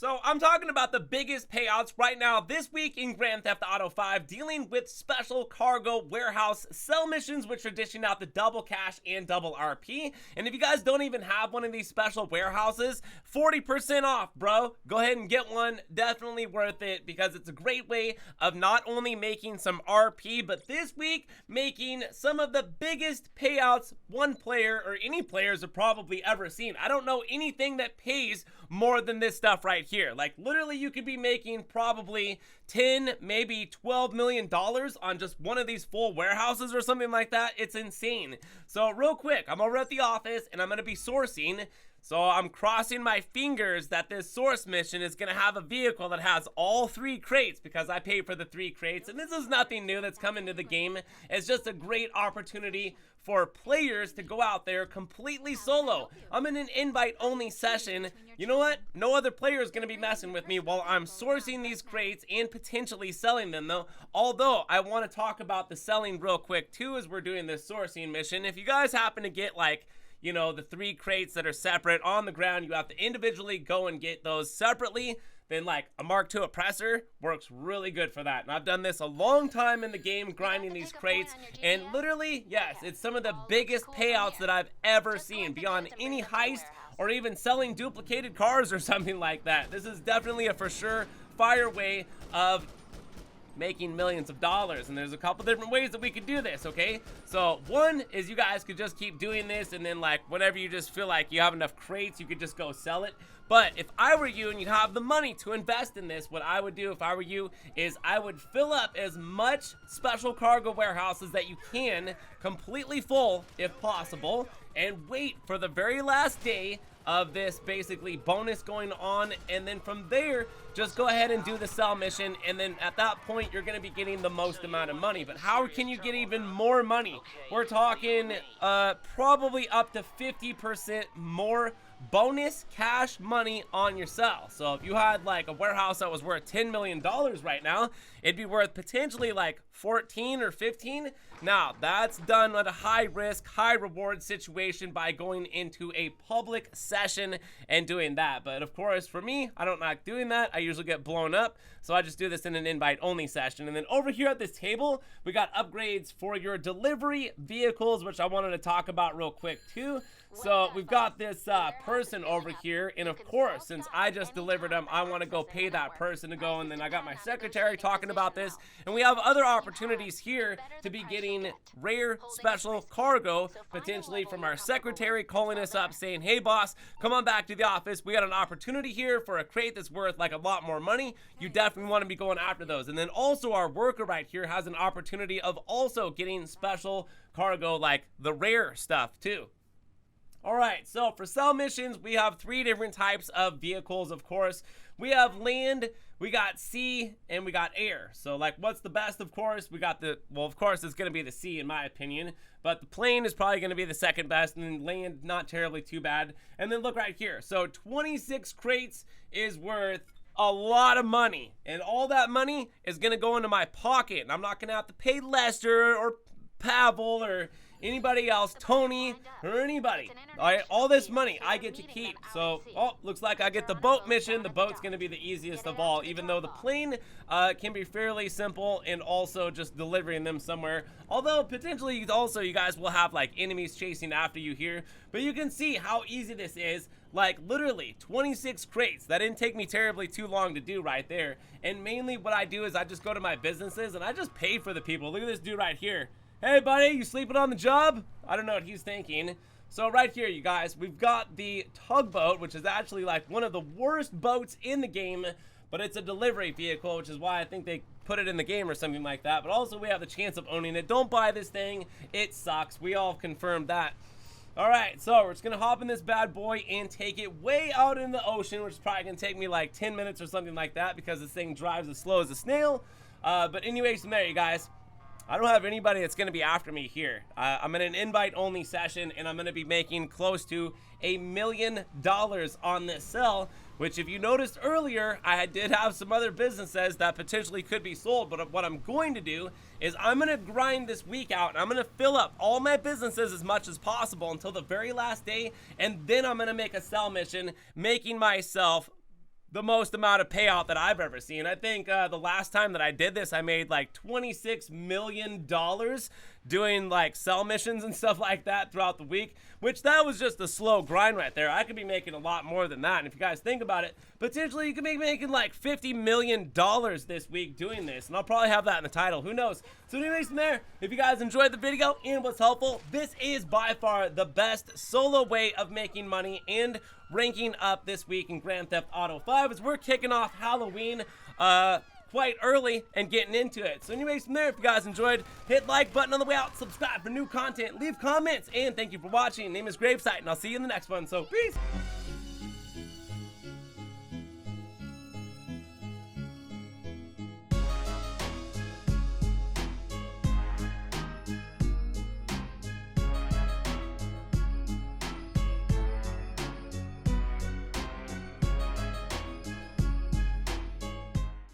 So I'm talking about the biggest payouts right now this week in Grand Theft Auto 5, dealing with special cargo warehouse sell missions, which are dishing out the double cash and double RP. And if you guys don't even have one of these special warehouses, 40% off, bro. Go ahead and get one. Definitely worth it, because it's a great way of not only making some RP, but this week making some of the biggest payouts one player or any players have probably ever seen. I don't know anything that pays more than this stuff right here. Like, literally, you could be making probably 10, maybe $12 million on just one of these full warehouses or something like that. It's insane. So real quick, I'm over at the office and I'm going to be sourcing. So I'm crossing my fingers that this source mission is going to have a vehicle that has all 3 crates, because I paid for the 3 crates. And this is nothing new that's come into the game. It's just a great opportunity for players to go out there completely solo. I'm in an invite-only session. You know what? No other player is going to be messing with me while I'm sourcing these crates and potentially selling them, though. Although, I want to talk about the selling real quick, too, as we're doing this sourcing mission. If you guys happen to get, like, you know, the 3 crates that are separate on the ground, you have to individually go and get those separately. Then, like, a Mark II oppressor works really good for that. And I've done this a long time in the game, grinding these crates. And literally, yes, it's some of the biggest payouts that I've ever seen, beyond any heist or even selling duplicated cars or something like that. This is definitely a for sure fire way of making millions of dollars, and there's a couple different ways that we could do this. Okay, so one is you guys could just keep doing this, and then, like, whenever you just feel like you have enough crates, you could just go sell it. But if I were you and you have the money to invest in this, what I would do if I were you is I would fill up as much special cargo warehouses that you can, completely full if possible, and wait for the very last day of this basically bonus going on, and then from there just go ahead and do the sell mission, and then at that point you're going to be getting the most amount of money. But how can you get even more money? We're talking probably up to 50% more bonus cash money on your sell. So if you had like a warehouse that was worth $10 million right now, it'd be worth potentially like 14 or 15. Now that's done at a high risk, high reward situation by going into a public session and doing that. But of course, for me, I don't like doing that. I usually get blown up. So I just do this in an invite only session. And then over here at this table, we got upgrades for your delivery vehicles, which I wanted to talk about real quick too. So we've got this person over here, and of course, since I just delivered them, I want to go pay that person to go, and then I got my secretary talking about this, and we have other opportunities here to be getting rare special cargo, potentially from our secretary calling us up saying, hey boss, come on back to the office, we got an opportunity here for a crate that's worth like a lot more money. You definitely want to be going after those. And then also our worker right here has an opportunity of also getting special cargo, like the rare stuff too. Alright, so for sell missions, we have 3 different types of vehicles, of course. We have land, we got sea, and we got air. So, like, what's the best, of course? We got the, well, of course, it's going to be the sea, in my opinion. But the plane is probably going to be the second best, and then land, not terribly too bad. And then look right here. So, 26 crates is worth a lot of money. And all that money is going to go into my pocket. And I'm not going to have to pay Lester or Pavel or anybody else, Tony, or anybody. All this money I get to keep. So, looks like I get the boat mission. The boat's going to be the easiest of all, even though the plane can be fairly simple, and also just delivering them somewhere. Although, potentially, also, you guys will have, like, enemies chasing after you here. But you can see how easy this is. Like, literally, 26 crates. That didn't take me terribly too long to do right there. And mainly what I do is I just go to my businesses, and I just pay for the people. Look at this dude right here. Hey buddy, you sleeping on the job? I don't know what he's thinking. So right here, you guys, we've got the tugboat, which is actually like one of the worst boats in the game, but it's a delivery vehicle, which is why I think they put it in the game or something like that. But also we have the chance of owning it. Don't buy this thing, it sucks. We all confirmed that. Alright, so we're just gonna hop in this bad boy and take it way out in the ocean, which is probably gonna take me like 10 minutes or something like that, because this thing drives as slow as a snail. But anyways, from there, you guys, I don't have anybody that's going to be after me here. I'm in an invite-only session, and I'm going to be making close to $1 million on this sell, which if you noticed earlier, I did have some other businesses that potentially could be sold. But what I'm going to do is I'm going to grind this week out, and I'm going to fill up all my businesses as much as possible until the very last day, and then I'm going to make a sell mission, making myself the most amount of payout that I've ever seen. I think the last time that I did this, I made like $26 million doing like sell missions and stuff like that throughout the week, which that was just a slow grind right there. I could be making a lot more than that. And if you guys think about it, potentially you could be making like $50 million this week doing this. And I'll probably have that in the title. Who knows? So anyways, from there, if you guys enjoyed the video and was helpful, this is by far the best solo way of making money and ranking up this week in Grand Theft Auto 5 as we're kicking off Halloween quite early and getting into it. So anyways, from there, if you guys enjoyed, hit like button on the way out, subscribe for new content, leave comments, and thank you for watching. My name is GRAVESIGHT, and I'll see you in the next one. So peace.